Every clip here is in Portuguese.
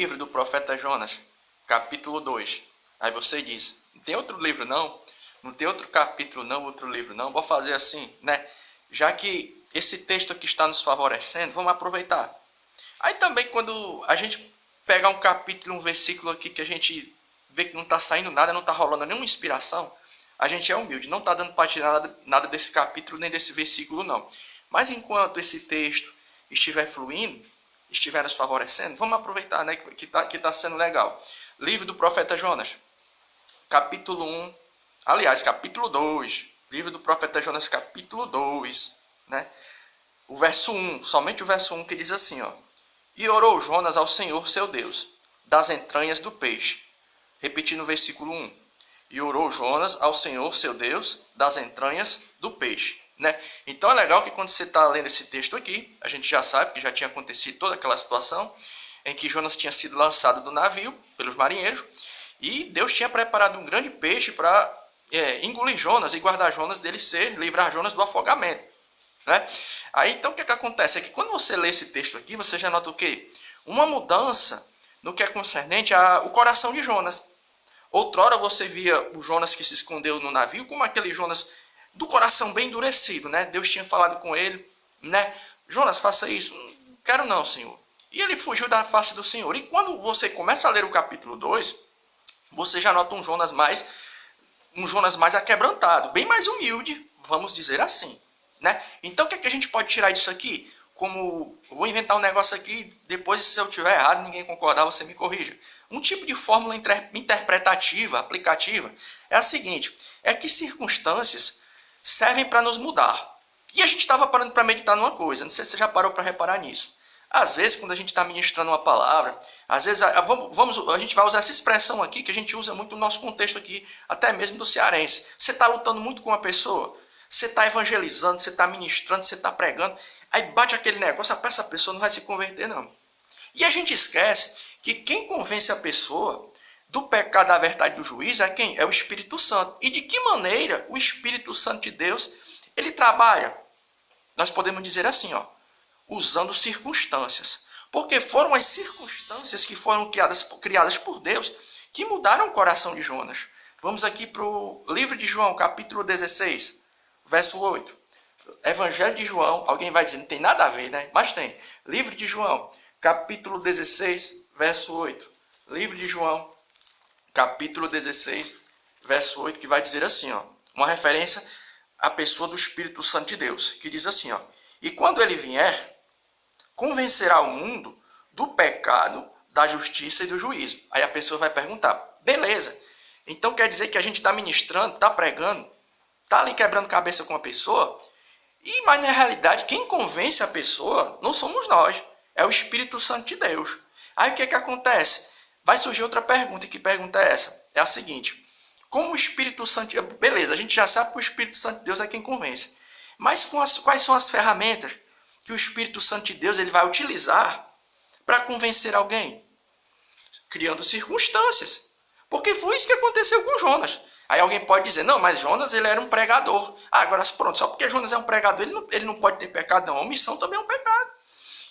livro do profeta Jonas, capítulo 2. Aí você diz, não tem outro livro não? Não tem outro capítulo não, outro livro não? Vou fazer assim, né? Já que esse texto aqui está nos favorecendo, vamos aproveitar. Aí também quando a gente pegar um capítulo, um versículo aqui que a gente vê que não está saindo nada, não está rolando nenhuma inspiração, a gente é humilde, não está dando para tirar nada desse capítulo nem desse versículo não. Mas enquanto esse texto estiver fluindo, estiver nos favorecendo, vamos aproveitar, né, que está sendo legal. Livro do profeta Jonas, capítulo 1, aliás, capítulo 2, livro do profeta Jonas, capítulo 2, né? O verso 1, somente o verso 1 que diz assim, ó. E orou Jonas ao Senhor seu Deus, das entranhas do peixe. Repetindo o versículo 1. E orou Jonas ao Senhor seu Deus, das entranhas do peixe. Né? Então é legal que quando você está lendo esse texto aqui, a gente já sabe que já tinha acontecido toda aquela situação em que Jonas tinha sido lançado do navio pelos marinheiros e Deus tinha preparado um grande peixe para engolir Jonas e guardar Jonas dele livrar Jonas do afogamento. Né? Aí então o que acontece é que quando você lê esse texto aqui, você já nota o quê? Uma mudança no que é concernente ao coração de Jonas. Outrora você via o Jonas que se escondeu no navio como aquele Jonas do coração bem endurecido, né? Deus tinha falado com ele, né? Jonas, faça isso. Não quero não, Senhor. E ele fugiu da face do Senhor. E quando você começa a ler o capítulo 2, você já nota um Jonas mais aquebrantado, bem mais humilde, vamos dizer assim, né? Então o que é que a gente pode tirar disso aqui? Como, vou inventar um negócio aqui, depois se eu tiver errado, ninguém concordar, você me corrija. Um tipo de fórmula interpretativa, aplicativa, é a seguinte, é que circunstâncias servem para nos mudar. E a gente estava parando para meditar numa coisa, não sei se você já parou para reparar nisso. Às vezes, quando a gente está ministrando uma palavra, às vezes a gente vai usar essa expressão aqui, que a gente usa muito no nosso contexto aqui, até mesmo do cearense. Você está lutando muito com uma pessoa, você está evangelizando, você está ministrando, você está pregando, aí bate aquele negócio, essa pessoa não vai se converter não. E a gente esquece que quem convence a pessoa do pecado, da verdade, do juízo é quem? É o Espírito Santo. E de que maneira o Espírito Santo de Deus, ele trabalha? Nós podemos dizer assim, ó, usando circunstâncias. Porque foram as circunstâncias que foram criadas por Deus que mudaram o coração de Jonas. Vamos aqui para o livro de João, capítulo 16, verso 8. Evangelho de João, alguém vai dizer, não tem nada a ver, né? Mas tem. Livro de João, capítulo 16, verso 8. Livro de João, capítulo 16, verso 8, que vai dizer assim, ó, uma referência à pessoa do Espírito Santo de Deus, que diz assim, ó, e quando ele vier, convencerá o mundo do pecado, da justiça e do juízo. Aí a pessoa vai perguntar, beleza, então quer dizer que a gente está ministrando, está pregando, está ali quebrando cabeça com a pessoa, mas na realidade quem convence a pessoa não somos nós, é o Espírito Santo de Deus. Aí o que acontece? Vai surgir outra pergunta, e que pergunta é essa? É a seguinte, como o Espírito Santo... Beleza, a gente já sabe que o Espírito Santo de Deus é quem convence. Mas quais são as ferramentas que o Espírito Santo de Deus ele vai utilizar para convencer alguém? Criando circunstâncias. Porque foi isso que aconteceu com Jonas. Aí alguém pode dizer, não, mas Jonas ele era um pregador. Ah, agora pronto, só porque Jonas é um pregador, ele não pode ter pecado, não. A omissão também é um pecado.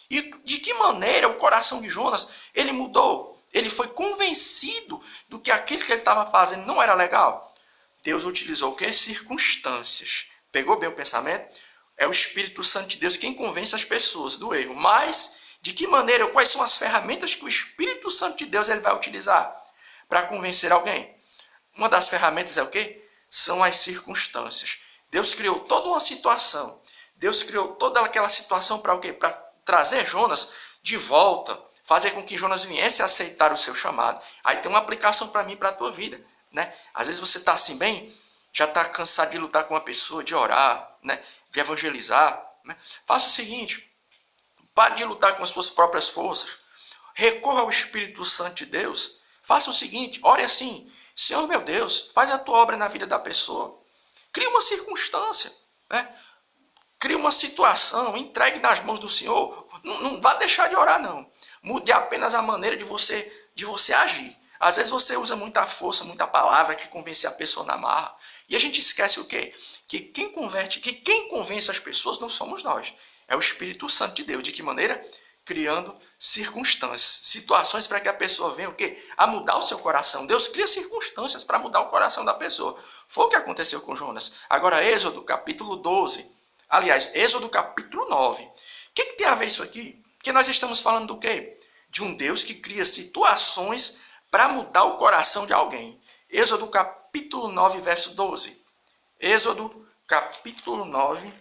E de que maneira o coração de Jonas ele mudou? Ele foi convencido do que aquilo que ele estava fazendo não era legal. Deus utilizou o quê? Circunstâncias. Pegou bem o pensamento? É o Espírito Santo de Deus quem convence as pessoas do erro. Mas, de que maneira, quais são as ferramentas que o Espírito Santo de Deus ele vai utilizar para convencer alguém? Uma das ferramentas é o quê? São as circunstâncias. Deus criou toda uma situação. Deus criou toda aquela situação para o quê? Para trazer Jonas de volta, fazer com que Jonas viesse a aceitar o seu chamado. Aí tem uma aplicação para mim e para a tua vida. Né? Às vezes você está assim bem, já está cansado de lutar com uma pessoa, de orar, né? De evangelizar. Né? Faça o seguinte, pare de lutar com as suas próprias forças, recorra ao Espírito Santo de Deus, faça o seguinte, ore assim, Senhor meu Deus, faz a tua obra na vida da pessoa, cria uma circunstância, né? Cria uma situação, entregue nas mãos do Senhor, não vá deixar de orar não. Mude apenas a maneira de você agir. Às vezes você usa muita força, muita palavra que convence a pessoa na marra. E a gente esquece o quê? Que quem convence as pessoas não somos nós. É o Espírito Santo de Deus. De que maneira? criando circunstâncias, situações para que a pessoa venha o quê? A mudar o seu coração. Deus cria circunstâncias para mudar o coração da pessoa. Foi o que aconteceu com Jonas. Agora, Êxodo capítulo 12. Aliás, Êxodo capítulo 9. O que tem a ver isso aqui? Porque nós estamos falando do quê? De um Deus que cria situações para mudar o coração de alguém. Êxodo capítulo 9, verso 12. Êxodo capítulo 9,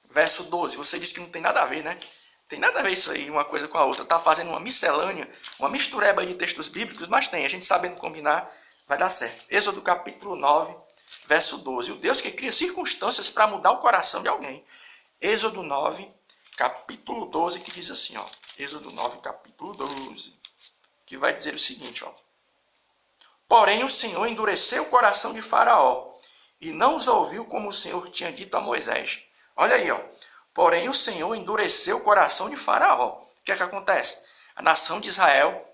verso 12. Você diz que não tem nada a ver, né? Tem nada a ver isso aí, uma coisa com a outra. Está fazendo uma miscelânea, uma mistureba de textos bíblicos, mas tem. A gente sabendo combinar, vai dar certo. Êxodo capítulo 9, verso 12. O Deus que cria circunstâncias para mudar o coração de alguém. Êxodo 9, capítulo 12, que diz assim, ó. Êxodo 9, capítulo 12. Que vai dizer o seguinte, ó. Porém o Senhor endureceu o coração de Faraó e não os ouviu como o Senhor tinha dito a Moisés. Olha aí, ó. Porém, o Senhor endureceu o coração de Faraó. O que é que acontece? A nação de Israel,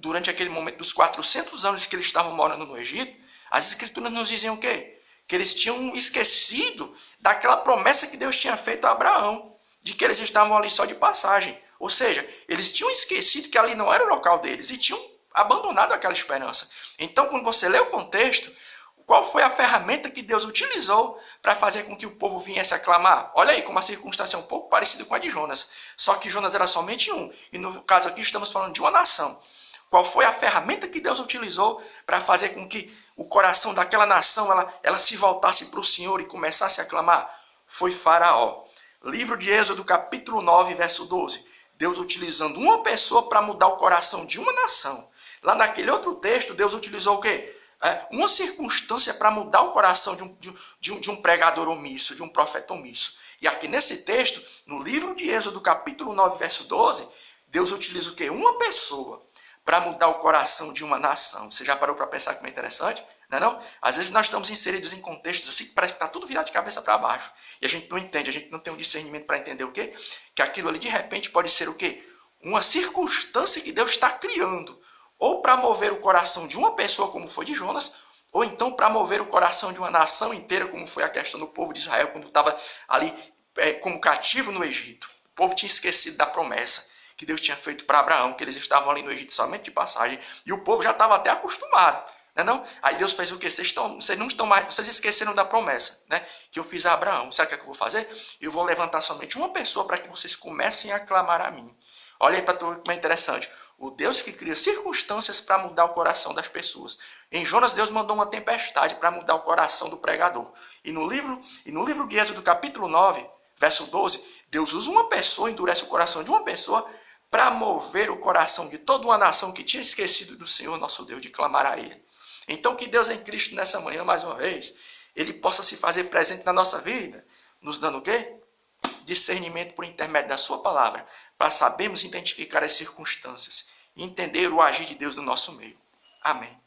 durante aquele momento dos 400 anos que eles estavam morando no Egito, as escrituras nos diziam o quê? Que eles tinham esquecido daquela promessa que Deus tinha feito a Abraão, de que eles estavam ali só de passagem. Ou seja, eles tinham esquecido que ali não era o local deles e tinham abandonado aquela esperança. Então, quando você lê o contexto, qual foi a ferramenta que Deus utilizou para fazer com que o povo viesse a clamar? Olha aí como a circunstância é um pouco parecida com a de Jonas. Só que Jonas era somente um. E no caso aqui estamos falando de uma nação. Qual foi a ferramenta que Deus utilizou para fazer com que o coração daquela nação ela se voltasse para o Senhor e começasse a clamar? Foi Faraó. Livro de Êxodo, capítulo 9, verso 12. Deus utilizando uma pessoa para mudar o coração de uma nação. Lá naquele outro texto, Deus utilizou o quê? Uma circunstância para mudar o coração de um pregador omisso, de um profeta omisso. E aqui nesse texto, no livro de Êxodo, capítulo 9, verso 12, Deus utiliza o quê? Uma pessoa para mudar o coração de uma nação. Você já parou para pensar como é interessante? Não é não? Às vezes nós estamos inseridos em contextos assim que parece que está tudo virado de cabeça para baixo. E a gente não entende, a gente não tem um discernimento para entender o quê? Que aquilo ali de repente pode ser o quê? Uma circunstância que Deus está criando. Ou para mover o coração de uma pessoa, como foi de Jonas, ou então para mover o coração de uma nação inteira, como foi a questão do povo de Israel, quando estava ali como cativo no Egito. O povo tinha esquecido da promessa que Deus tinha feito para Abraão, que eles estavam ali no Egito somente de passagem, e o povo já estava até acostumado. Não é não? Aí Deus fez o quê? Vocês não estão mais, vocês esqueceram da promessa, né, que eu fiz a Abraão. Sabe o que é que eu vou fazer? Eu vou levantar somente uma pessoa para que vocês comecem a clamar a mim. Olha aí para tu como é interessante. O Deus que cria circunstâncias para mudar o coração das pessoas. Em Jonas, Deus mandou uma tempestade para mudar o coração do pregador. E no livro de Êxodo, capítulo 9, verso 12, Deus usa uma pessoa, endurece o coração de uma pessoa para mover o coração de toda uma nação que tinha esquecido do Senhor, nosso Deus, de clamar a Ele. Então, que Deus em Cristo, nessa manhã, mais uma vez, Ele possa se fazer presente na nossa vida, nos dando o quê? Discernimento por intermédio da sua palavra, para sabermos identificar as circunstâncias e entender o agir de Deus no nosso meio. Amém.